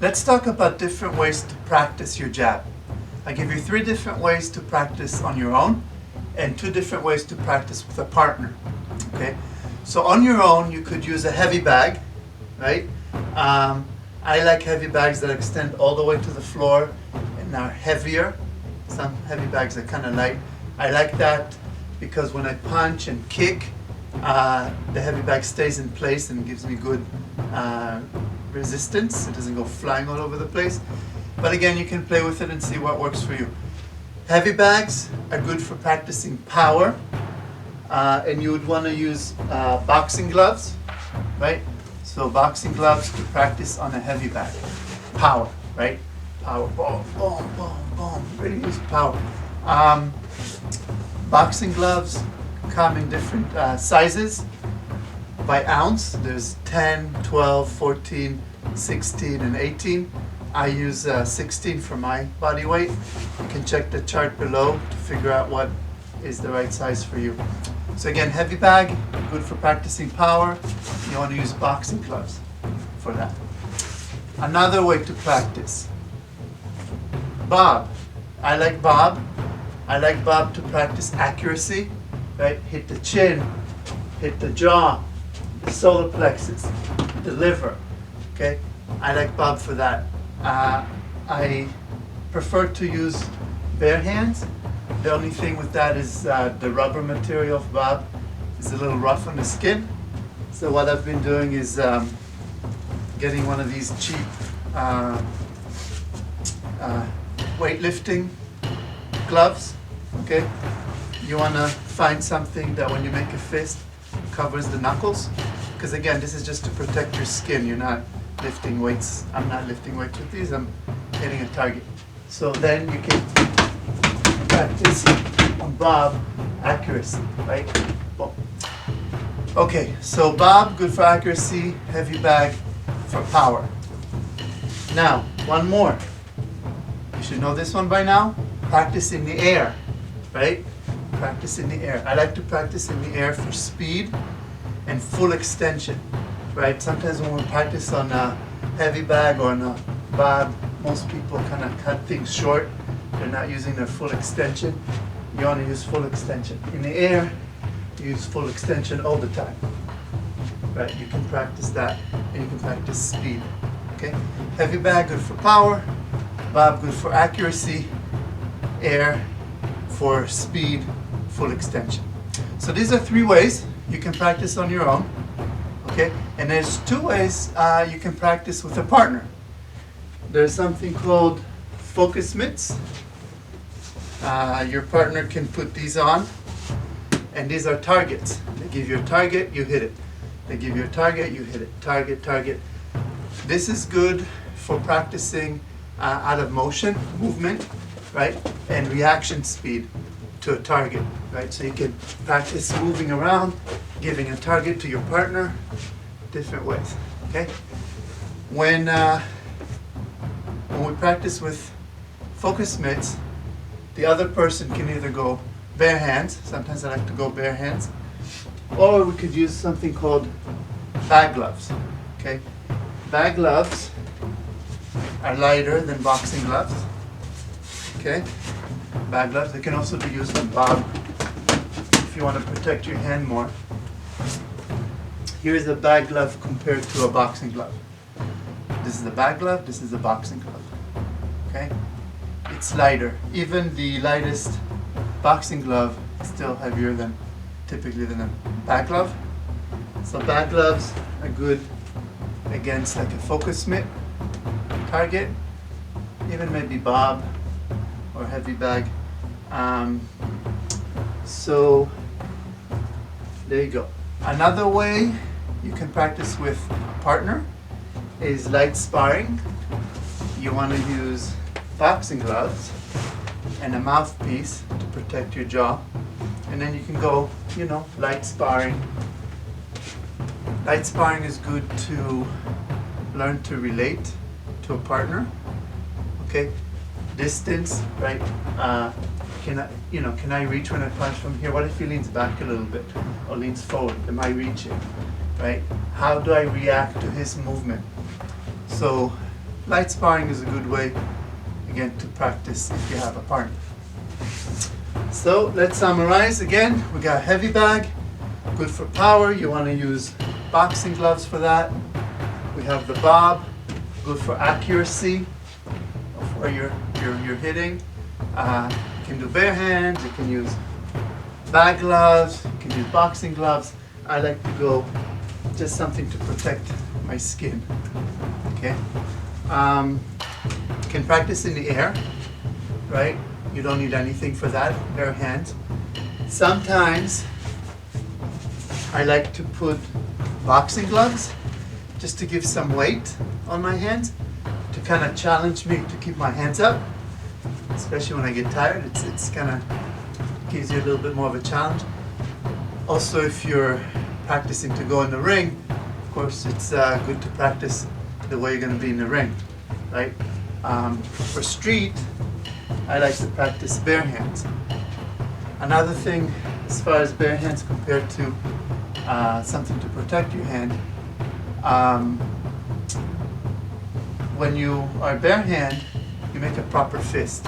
Let's talk about different ways to practice your jab. I give you 3 different ways to practice on your own and 2 different ways to practice with a partner. Okay? So on your own, you could use a heavy bag, right? I like heavy bags that extend all the way to the floor and are heavier. Some heavy bags are kind of light. I like that because when I punch and kick, the heavy bag stays in place and gives me good resistance. It doesn't go flying all over the place. But again, you can play with it and see what works for you. Heavy bags are good for practicing power, and you would want to use boxing gloves, right? So boxing gloves to practice on a heavy bag. Power, right? Power, boom, boom, boom, boom. Really use power. Boxing gloves come in different sizes by ounce. There's 10, 12, 14, 16, and 18. I use 16 for my body weight. You can check the chart below to figure out what is the right size for you. So again, heavy bag, good for practicing power. You want to use boxing gloves for that. Another way to practice. Bob. I like Bob. I like Bob to practice accuracy, right? Hit the chin, hit the jaw, the solar plexus, the liver, okay? I like Bob for that. I prefer to use bare hands. The only thing with that is the rubber material of Bob is a little rough on the skin. So what I've been doing is getting one of these cheap weightlifting gloves, okay? You want to find something that when you make a fist covers the knuckles, because again, this is just to protect your skin. You're not lifting weights. I'm not lifting weights with these. I'm hitting a target. So then you can practice on Bob accuracy, right? Boom. Okay, so Bob, good for accuracy, heavy bag for power. Now, one more. You should know this one by now. Practice in the air, right? Practice in the air. I like to practice in the air for speed and full extension, right? Sometimes when we practice on a heavy bag or on a Bob, most people kind of cut things short. They're not using their full extension. You want to use full extension. In the air, you use full extension all the time, right? You can practice that and you can practice speed, okay? Heavy bag, good for power. Bob, good for accuracy. Air for speed, full extension. So these are 3 ways you can practice on your own, okay? And there's 2 ways you can practice with a partner. There's something called focus mitts. Your partner can put these on, and these are targets. They give you a target, you hit it. They give you a target, you hit it. Target, target. This is good for practicing out of motion, movement, right? And reaction speed to a target, right? So you can practice moving around, giving a target to your partner, different ways, okay? When we practice with focus mitts, the other person can either go bare hands, sometimes I like to go bare hands, or we could use something called bag gloves, okay? Bag gloves are lighter than boxing gloves, okay? Bag gloves, they can also be used on Bob if you want to protect your hand more. Here's a bag glove compared to a boxing glove. This is a bag glove, this is a boxing glove, okay? It's lighter. Even the lightest boxing glove is still heavier than typically than a bag glove. So bag gloves are good against like a focus mitt target, even maybe Bob or heavy bag. So there you go. Another way you can practice with a partner is light sparring. You want to use boxing gloves and a mouthpiece to protect your jaw, and then you can go, you know, light sparring. Light sparring is good to learn to relate to a partner, okay? Distance, right? Can I reach when I punch from here? What if he leans back a little bit or leans forward? Am I reaching, right? How do I react to his movement? So light sparring is a good way, again, to practice if you have a partner. So let's summarize again. We got heavy bag, good for power. You want to use boxing gloves for that. We have the bob, good for accuracy of where you're hitting. You can do bare hands, you can use bag gloves, you can use boxing gloves. I like to go just something to protect my skin. Okay. You can practice in the air, right? You don't need anything for that, bare hands. Sometimes I like to put boxing gloves just to give some weight on my hands to kind of challenge me to keep my hands up, especially when I get tired. It's kind of gives you a little bit more of a challenge. Also, if you're practicing to go in the ring, of course, it's good to practice the way you're going to be in the ring, right? For street, I like to practice bare hands. Another thing, as far as bare hands compared to something to protect your hand, when you are bare hand, you make a proper fist,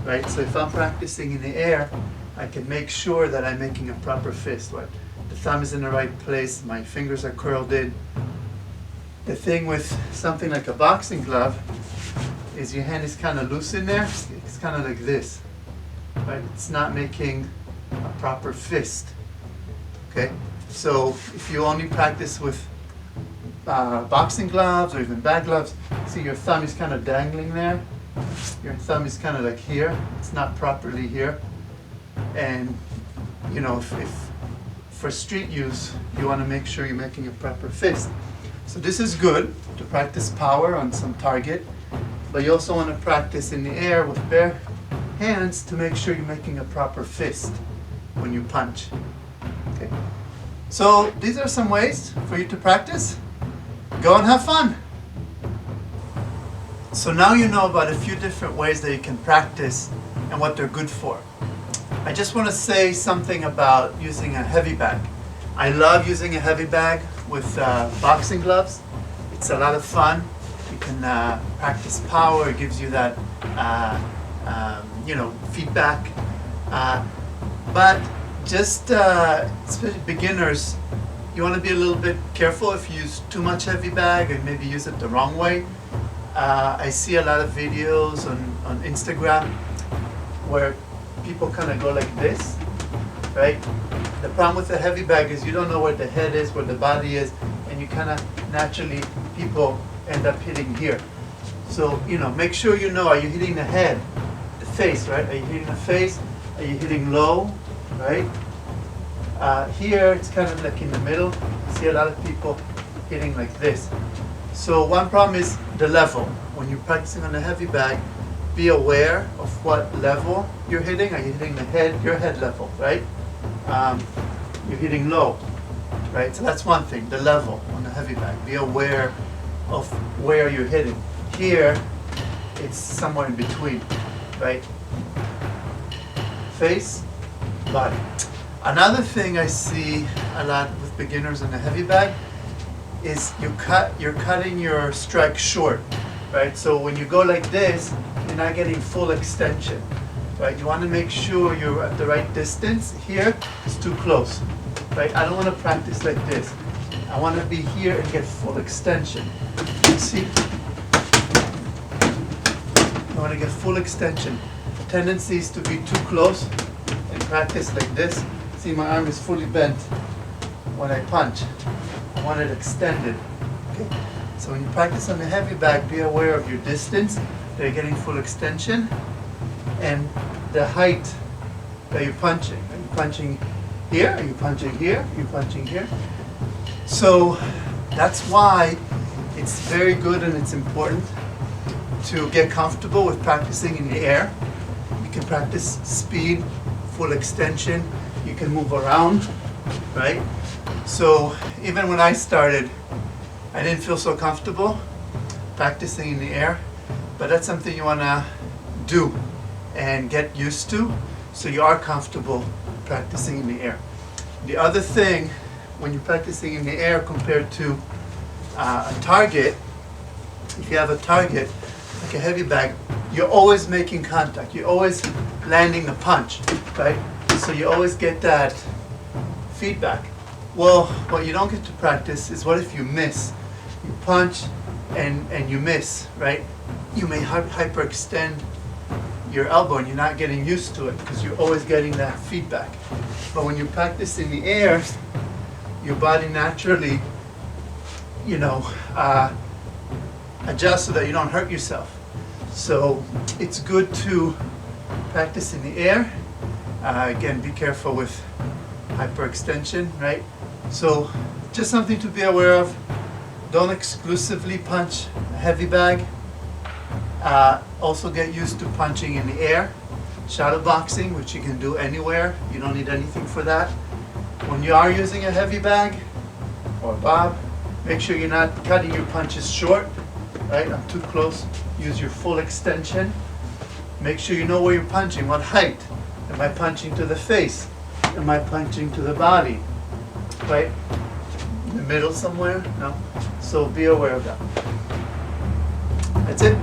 right? So if I'm practicing in the air, I can make sure that I'm making a proper fist, right? The thumb is in the right place, my fingers are curled in. The thing with something like a boxing glove is your hand is kind of loose in there. It's kind of like this, right? It's not making a proper fist, okay? So if you only practice with boxing gloves or even bag gloves, see your thumb is kind of dangling there. Your thumb is kind of like here. It's not properly here. And you know, if for street use, you want to make sure you're making a proper fist. So this is good to practice power on some target, but you also want to practice in the air with bare hands to make sure you're making a proper fist when you punch. Okay. So these are some ways for you to practice. Go and have fun. So now you know about a few different ways that you can practice and what they're good for. I just want to say something about using a heavy bag. I love using a heavy bag with boxing gloves. It's a lot of fun. You can practice power. It gives you that feedback. But just especially beginners, you want to be a little bit careful if you use too much heavy bag and maybe use it the wrong way. I see a lot of videos on Instagram where people kind of go like this, right? The problem with the heavy bag is you don't know where the head is, where the body is, and you kind of naturally, people end up hitting here. So, make sure you know, are you hitting the head, the face, right? Are you hitting the face? Are you hitting low, right? Here, it's kind of like in the middle. I see a lot of people hitting like this. So one problem is the level. When you're practicing on a heavy bag, be aware of what level you're hitting. Are you hitting the head, your head level, right? You're hitting low, right? So that's one thing, the level on the heavy bag. Be aware of where you're hitting. Here, it's somewhere in between, right? Face, body. Another thing I see a lot with beginners on the heavy bag is you're cutting your strike short, right? So when you go like this, you're not getting full extension, right? You want to make sure you're at the right distance. Here, it's too close, right? I don't want to practice like this. I want to be here and get full extension. You see? I want to get full extension. Tendency is to be too close and practice like this. See, my arm is fully bent when I punch. I want it extended. Okay? So when you practice on the heavy bag, be aware of your distance, that you're getting full extension, and the height that you're punching. Are you punching here? Are you punching here? Are you punching here? So that's why it's very good and it's important to get comfortable with practicing in the air. You can practice speed, full extension, you can move around, right? So even when I started, I didn't feel so comfortable practicing in the air, but that's something you want to do and get used to so you are comfortable practicing in the air. The other thing, when you're practicing in the air compared to a target, if you have a target, like a heavy bag, you're always making contact. You're always landing the punch, right? So you always get that feedback. Well, what you don't get to practice is what if you miss? You punch and you miss, right? You may hyperextend your elbow and you're not getting used to it because you're always getting that feedback. But when you practice in the air, your body naturally, adjusts so that you don't hurt yourself. So it's good to practice in the air. Again, be careful with hyperextension, right? So just something to be aware of. Don't exclusively punch a heavy bag. Also get used to punching in the air. Shadow boxing, which you can do anywhere. You don't need anything for that. When you are using a heavy bag or bob, make sure you're not cutting your punches short, right? I'm too close. Use your full extension. Make sure you know where you're punching, what height. Am I punching to the face? Am I punching to the body? Right? In the middle somewhere? No? So be aware of that. That's it.